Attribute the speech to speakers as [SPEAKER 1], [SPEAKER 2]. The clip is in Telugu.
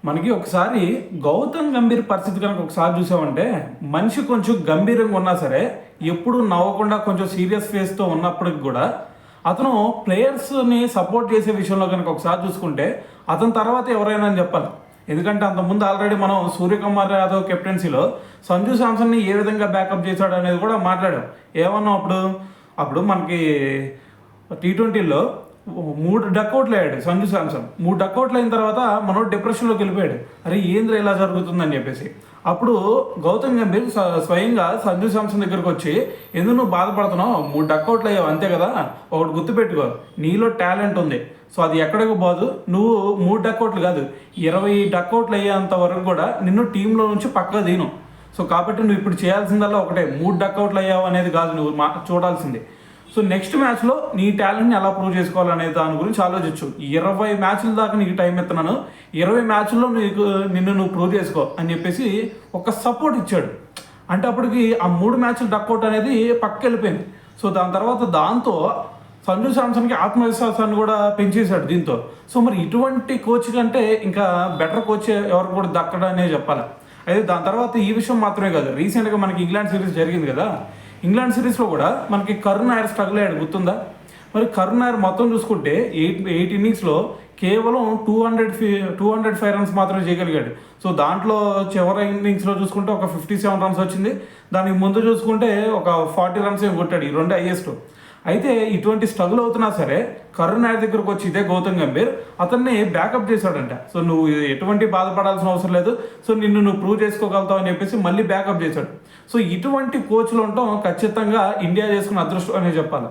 [SPEAKER 1] మనకి ఒకసారి గౌతమ్ గంభీర్ పరిస్థితి కనుక ఒకసారి చూసామంటే మనిషి కొంచెం గంభీరంగా ఉన్నా సరే ఎప్పుడు నవ్వకుండా కొంచెం సీరియస్ ఫేస్తో ఉన్నప్పటికి కూడా అతను ప్లేయర్స్ని సపోర్ట్ చేసే విషయంలో కనుక ఒకసారి చూసుకుంటే అతని తర్వాత ఎవరైనా అని చెప్పాలి. ఎందుకంటే అంతకుముందు ఆల్రెడీ మనం సూర్యకుమార్ యాదవ్ కెప్టెన్సీలో సంజు శాంసన్ని ఏ విధంగా బ్యాకప్ చేశాడు అనేది కూడా మాట్లాడాం. ఏమన్నా అప్పుడు మనకి T20లో 3 డక్అవుట్లు అయ్యాడు సంజు శాంసన్. 3 డక్అవుట్లు అయిన తర్వాత మనోడు డిప్రెషన్లోకి వెళ్ళిపోయాడు. అరే ఏంద్ర ఇలా జరుగుతుందని చెప్పేసి అప్పుడు గౌతమ్ గంభీర్ స్వయంగా సంజు శాంసన్ దగ్గరకు వచ్చి ఎందుకు నువ్వు బాధపడుతున్నావు, 3 డక్అవుట్లు అయ్యావు అంతే కదా, ఒకటి గుర్తుపెట్టుకో నీలో టాలెంట్ ఉంది, సో అది ఎక్కడికి పోదు, నువ్వు 3 డక్అవుట్లు కాదు 20 డక్అవుట్లు అయ్యేంత వరకు కూడా నిన్ను టీంలో నుంచి పక్క దీను. సో కాబట్టి నువ్వు ఇప్పుడు చేయాల్సిందల్లా ఒకటే, 3 డక్అవుట్లు అయ్యావు అనేది కాదు నువ్వు చూడాల్సింది. సో నెక్స్ట్ మ్యాచ్లో నీ టాలెంట్ని ఎలా ప్రూవ్ చేసుకోవాలనే దాని గురించి ఆలోచించు. 20 మ్యాచ్ల దాకా నీకు టైం ఇస్తున్నాను, 20 మ్యాచ్ల్లో నిన్ను నువ్వు ప్రూవ్ చేసుకో అని చెప్పేసి ఒక సపోర్ట్ ఇచ్చాడు. అంటే అప్పటికి ఆ 3 మ్యాచ్లు డక్అవుట్ అనేది పక్క వెళ్ళిపోయింది. సో దాని తర్వాత దాంతో సంజు శాంసన్కి ఆత్మవిశ్వాసాన్ని కూడా పెంచేశాడు దీంతో. సో మరి ఇటువంటి కోచ్ కంటే ఇంకా బెటర్ కోచ్ ఎవరు కూడా దక్కడనే చెప్పాలి. అయితే దాని తర్వాత ఈ విషయం మాత్రమే కాదు, రీసెంట్గా మనకి ఇంగ్లాండ్ సిరీస్ జరిగింది కదా, ఇంగ్లాండ్ సిరీస్లో కూడా మనకి కరుణ్ నాయర్ స్ట్రగుల్ అయ్యాడు గుర్తుందా. మరి కరుణ్ నాయర్ మొత్తం చూసుకుంటే 8 ఇన్నింగ్స్లో కేవలం 205 రన్స్ మాత్రమే చేయగలిగాడు. సో దాంట్లో చివరి ఇన్నింగ్స్లో చూసుకుంటే ఒక 57 రన్స్ వచ్చింది, దానికి ముందు చూసుకుంటే ఒక 40 రన్స్ ఏమి కొట్టాడు, ఈ 2 హైయెస్ట్. అయితే ఇటువంటి స్ట్రగుల్ అవుతున్నా సరే కరుణ్ నాయర్ దగ్గరకు వచ్చి ఇదే గౌతమ్ గంభీర్ అతన్ని బ్యాకప్ చేశాడంట. సో నువ్వు ఎటువంటి బాధపడాల్సిన అవసరం లేదు, సో నిన్ను నువ్వు ప్రూవ్ చేసుకోగలుగుతావు అని చెప్పేసి మళ్ళీ బ్యాకప్ చేశాడు. సో ఇటువంటి కోచ్లు ఉండటం ఖచ్చితంగా ఇండియా చేసుకున్న అదృష్టం అనే చెప్పాలి.